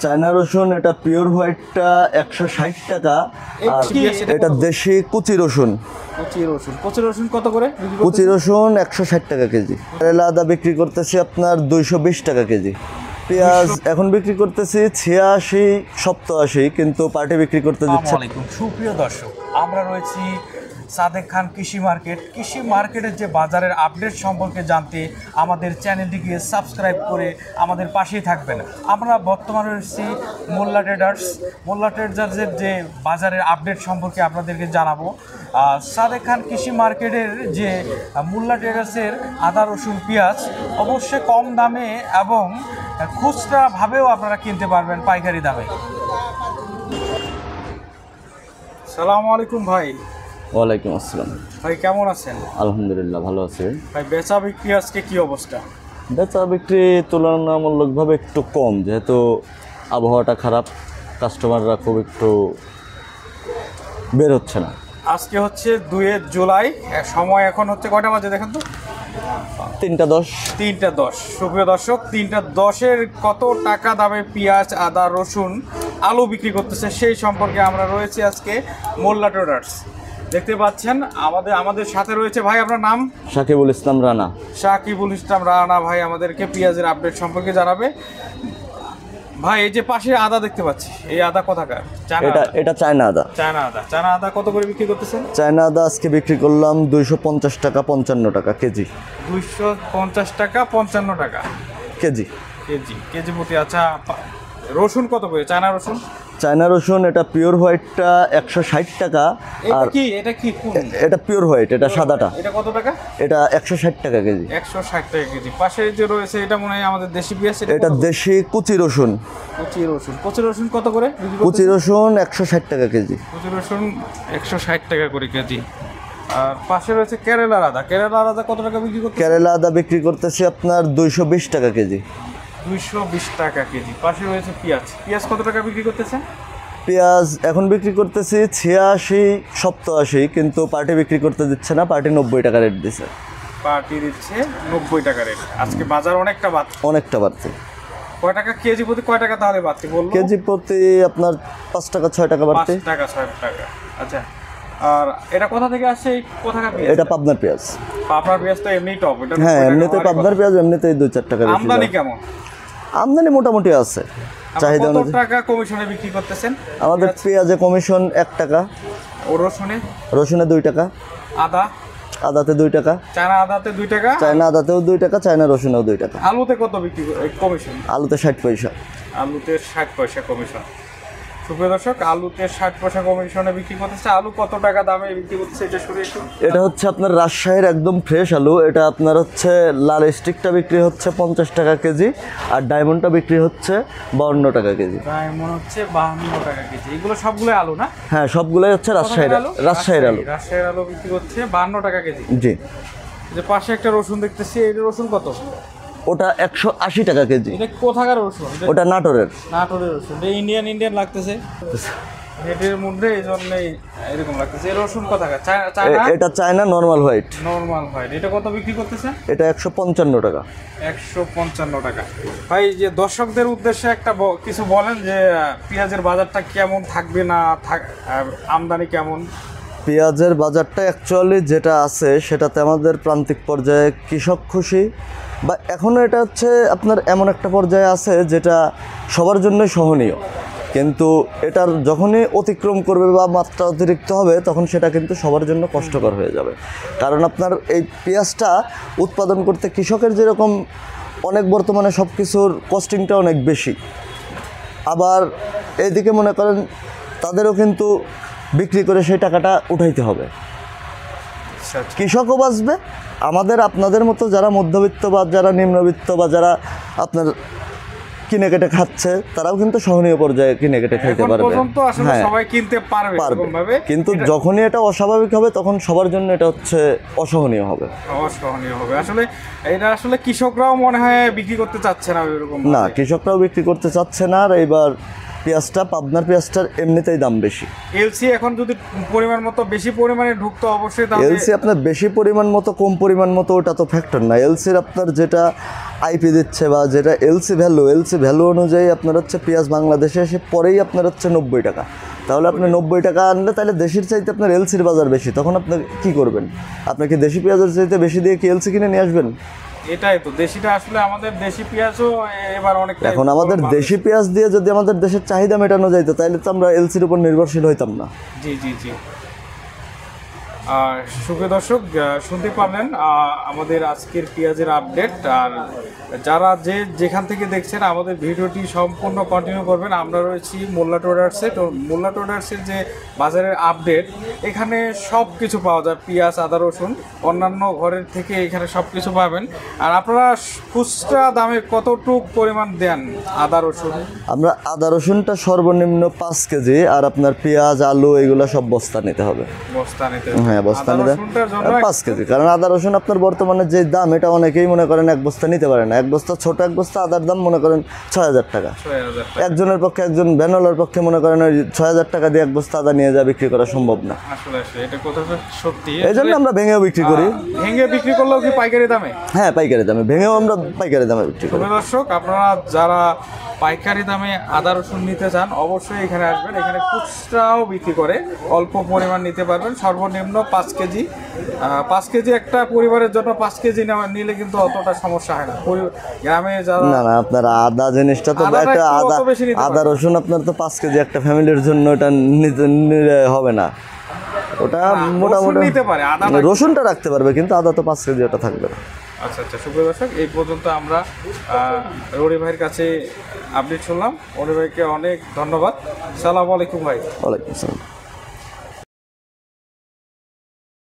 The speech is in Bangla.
চায়না রসুন এটা পিওর হোয়াইটটা 160 টাকা, আর এটা দেশি কুচি রসুন। কুচি রসুন কত করে? কুচি রসুন 160 টাকা কেজি। কেরালা আদা বিক্রি করতেছি আপনার 220 টাকা কেজি। পেঁয়াজ এখন বিক্রি করতেছি 86 87, কিন্তু পার্টি বিক্রি করতে দিচ্ছে। সুপ্রিয় দর্শক, আমরা রয়েছি সাদেক খান কৃষি মার্কেটের যে বাজারের আপডেট সম্পর্কে জানতে আমাদের চ্যানেলটিকে সাবস্ক্রাইব করে আমাদের পাশেই থাকবেন। আমরা বর্তমানে রয়েছি মোল্লা ট্রেডার্সের যে বাজারের আপডেট সম্পর্কে আপনাদেরকে জানাবো। সাদেক খান কৃষি মার্কেটের যে মোল্লা ট্রেডার্সের আদা রসুন পেঁয়াজ অবশ্যই কম দামে এবং খুচরাভাবেও আপনারা কিনতে পারবেন পাইকারি দামে। আসসালামু আলাইকুম ভাই। ওয়ালাইকুম আসসালাম ভাই, কেমন আছেন? আলহামদুলিল্লাহ, ভালো আছি ভাই। বেচা বিক্রি আজকে কি অবস্থা? বেচা বিক্রি তুলনামূলকভাবে একটু কম, যেহেতু আবহাওয়াটা খারাপ, কাস্টমাররা খুব একটু বের হচ্ছে না। আজকে হচ্ছে 2 জুলাই, সময় এখন হচ্ছে কয়টা বাজে দেখেন তো? 3:10। সুপ্রিয় দর্শক, 3:10 কত টাকা দামে পেঁয়াজ, আদা, রসুন, আলু বিক্রি করতেছে সেই সম্পর্কে আমরা রয়েছি আজকে মোল্লা ট্রেডার্স। দেখতে পাচ্ছেন আমাদের সাথে রয়েছে ভাই, আপনার নাম? সাকিবুল ইসলাম রানা। ভাই আমাদেরকে পেঁয়াজের আপডেট সম্পর্কে জানাবে। ভাই, এই যে পাশে আদা দেখতে পাচ্ছি, এই আদা কোথাকার? এটা চায়না আদা। চায়না আদা কত করে বিক্রি করতেছেন? চায়না আদা আজকে বিক্রি করলাম 250 টাকা 55 টাকা কেজি। 250 টাকা 55 টাকা কেজি প্রতি। আচ্ছা, রসুন কত করে? চায়না রসুন এটা পিওর হোয়াইটটা 160 টাকা। আর এটা কি এটা পিওর হোয়াইট, এটা সাদাটা। এটা কত টাকা? এটা 160 টাকা কেজি। 160 টাকা কেজি। পাশে যে রয়েছে এটা মনে হয় আমাদের দেশি পেঁয়াজ। এটা দেশি কুচি রসুন। কুচি রসুন কত করে? কুচি রসুন 160 টাকা কেজি। কুচি রসুন 160 টাকা করে কেজি। আর পাশে রয়েছে কেরালা আদা কত টাকা বিক্রি করতে? কেরালা আদা বিক্রি করতেছি আপনার 220 টাকা কেজি। 220 টাকা কেজি। পাশে রয়েছে পেঁয়াজ কত টাকা বিক্রি করতেছে? পেঁয়াজ এখন বিক্রি করতেছি 86 87, কিন্তু পার্টি বিক্রি করতে দিচ্ছে না। পার্টি 90 টাকা রেট দিচ্ছে। পার্টি দিচ্ছে 90 টাকা রেট। আজকে বাজার অনেকটা বাড়ছে। কয় টাকা কেজি প্রতি? কয় টাকা তাহলে বাড়তি বলবো? কেজি প্রতি আপনার 5 টাকা 6 টাকা বাড়তি। 6 টাকা। আচ্ছা, আর এটা কোথা থেকে আসছে? কোথাকার পেঁয়াজ? এটা পাবনার পেঁয়াজ। পাবনার পেঁয়াজ তো এমনি টপ। এটা হ্যাঁ, এমনিতে পাবনার পেঁয়াজ এমনিতেই 2-4 টাকা বেশি। আমদানি কেমন? আমদানি মোটামুটি আছে। চাহিদা অনুযায়ী। কত টাকা কমিশনে বিক্রি করতেছেন? আমাদের পেঁয়াজে কমিশন 1 টাকা। ও রসুনে 2 টাকা। আদাতে 2 টাকা। চায়না আদাতে 2 টাকা। চায়না আদাতেও 2 টাকা, চায়না রসুনেও 2 টাকা। আলুতে কত বিক্রি কমিশন? আলুতে 60 পয়সা। আলুতে 60 পয়সা কমিশন। সুপ্রিয় দর্শক, আলুতে 60 পয়সা কমিশনে বিক্রি করতেছে। আলু কত টাকা দামে বিক্রি করতেছে এটা শুনে একটু? এটা হচ্ছে আপনার রাজশাহীর একদম ফ্রেশ আলু। এটা আপনার হচ্ছে লাল স্টিকটা বিক্রি হচ্ছে 50 টাকা কেজি, আর ডায়মন্ডটা বিক্রি হচ্ছে 52 টাকা কেজি। ডায়মন্ড হচ্ছে 52 টাকা কেজি। এগুলো সবগুলো আলু না? হ্যাঁ, সবগুলোই হচ্ছে রাজশাহীর আলু বিক্রি করছে 52 টাকা কেজি। জি। যে পাশে একটা রসুন দেখতেছি, এই রসুন কত? ওটা 180 টাকা কেজি। এটা কোথাকার রসুন? ওটা নাটোরের রসুন। এটা ইন্ডিয়ান লাগতেছে এটার মধ্যে, এই জন্যই এরকম লাগতেছে। এই রসুন কোথাকার? এটা চায়না নরমাল হোয়াইট। এটা কত বিক্রি করতেছে? এটা 155 টাকা। 155 টাকা। ভাই, যে দর্শকদের উদ্দেশ্যে একটা কিছু বলেন যে পেঁয়াজের বাজারটা কেমন থাকবে, না আমদানি কেমন? পেঁয়াজের বাজারটা অ্যাকচুয়ালি যেটা আছে সেটাতে আমাদের প্রান্তিক পর্যায়ে কৃষক খুশি, বা এখনও এটা হচ্ছে আপনার এমন একটা পর্যায়ে আছে যেটা সবার জন্যই সহনীয়, কিন্তু এটার যখনই অতিক্রম করবে বা মাত্রা অতিরিক্ত হবে তখন সেটা কিন্তু সবার জন্য কষ্টকর হয়ে যাবে। কারণ আপনার এই পেঁয়াজটা উৎপাদন করতে কৃষকের যেরকম অনেক বর্তমানে সব কিছুর কস্টিংটা অনেক বেশি, আবার এইদিকে মনে করেন তাদেরও কিন্তু বিক্রি করে সেই টাকাটা উঠাইতে হবে। কৃষকও বাঁচবে, আপনাদের মতো যারা মধ্যবিত্ত বা যারা নিম্নবিত্ত বা যারা আপনার কিনে কেটে খাচ্ছে তারাও কিন্তু সহনীয় পর্যায়ে কিনে কেটে খাইতে পারবে। হ্যাঁ, সবাই কিনতে পারবে, কিন্তু যখনই এটা অস্বাভাবিক হবে তখন সবার জন্য এটা হচ্ছে অসহনীয় হবে। আসলে এটা কৃষকরাও মনে হয় বিক্রি করতে চাচ্ছে না। না, কৃষকরাও বিক্রি করতে চাচ্ছে না। আর এইবার পেঁয়াজটা, পাবনার পেঁয়াজটার এমনিতেই দাম বেশি। এলসি এখন যদি পরিমাণ মতো বেশি পরিমাণে ঢুকতো অবশ্যই তাহলে এলসি আপনার বেশি পরিমাণ মতো কম পরিমাণ মতো ওটা তো ফ্যাক্টর না। এলসির আপনার যেটা আইপি দিচ্ছে বা যেটা এলসি ভ্যালু অনুযায়ী আপনার হচ্ছে পেঁয়াজ বাংলাদেশে এসে পরেই আপনার হচ্ছে 90 টাকা। তাহলে আপনি 90 টাকা আনলে তাহলে দেশির চাইতে আপনার এলসির বাজার বেশি, তখন আপনি কি করবেন? আপনি কি দেশি পেঁয়াজের চাইতে বেশি দিয়ে কি এলসি কিনে নিয়ে আসবেন? এটাই তো দেশিটা আসলে আমাদের দেশি পেঁয়াজও এবার অনেক এখন আমাদের দেশি পেঁয়াজ দিয়ে যদি আমাদের দেশের চাহিদা মেটানো যাইতো তাহলে তো আমরা এলসির উপর নির্ভরশীল হইতাম না। জি জি জি। আর সুপ্রিয় দর্শক শুনতে পারলেন আমাদের আজকের পেঁয়াজের আপডেট। আর যারা যেখান থেকে দেখছেন আমাদের ভিডিওটি সম্পূর্ণ কন্টিনিউ করবেন। আমরা রয়েছি মোল্লা ট্রেডার্সে। তো মোল্লা ট্রেডার্সের যে বাজারের আপডেট, এখানে সব কিছু পাওয়া যায়, পেঁয়াজ, আদা, রসুন, অন্যান্য ঘরের থেকে এখানে সব কিছু পাবেন। আর আপনারা খুচরা দামে কতটুক পরিমাণ দেন আদা রসুন? আমরা আদা রসুনটা সর্বনিম্ন 5 কেজি, আর আপনার পেঁয়াজ আলু এগুলো সব বস্তা নিতে হবে। বস্তা নিতে হবে? হ্যাঁ, বস্তা আদা নিতে রসুনটার জন্য 5 কেজি, কারণ আদা রসুন আপনার বর্তমানে যে দাম, এটা অনেকেই মনে করেন এক বস্তা নিতে পারে না। এক বস্তা ছোট এক বস্তা আদার দাম মনে করেন 6,000 টাকা। 6,000 একজনের পক্ষে, একজন ভ্যানওয়ালার পক্ষে মনে করেন ওই 6,000 টাকা দিয়ে এক বস্তা আদা নিয়ে যা বিক্রি করা সম্ভব না। আসলে এটা কথাটা সত্যি। এই জন্য আমরা ভেঙেও বিক্রি করি। ভেঙে বিক্রি করলেও কি পাইকারি দামে? হ্যাঁ, পাইকারি দামে, ভেঙেও আমরা পাইকারি দামে বিক্রি করি। দর্শক, আপনারা যারা পাইকারি দামে আদা রসুন নিতে চান অবশ্যই এখানে আসবেন। এখানে খুচরাও বিক্রি করে, অল্প পরিমাণ নিতে পারবেন। সর্বনিম্ন 5 কেজি। 5 কেজি একটা পরিবারের জন্য 5 কেজি নিলে কিন্তু অতটা সমস্যা হয় না। গ্রামে যারা না, আপনার আদা জিনিসটা তো আদাটা একটা একটু অত বেশি নিতে আদা রসুন আপনার তো 5 কেজি একটা ফ্যামিলির জন্য এটা নিলে হবে না। ওটা মোটামুটি নিতে পারে, আদা রসুনটা রাখতে পারবে, কিন্তু আদা তো 5 কেজি ওটা থাকবে না। আচ্ছা আচ্ছা। সুপ্রিয় দর্শক, এই পর্যন্ত আমরা রনি ভাইয়ের কাছে আপডেট শুনলাম। রনি ভাইকে অনেক ধন্যবাদ। সালাম আলাইকুম ভাই। ওয়ালাইকুম আসসালাম।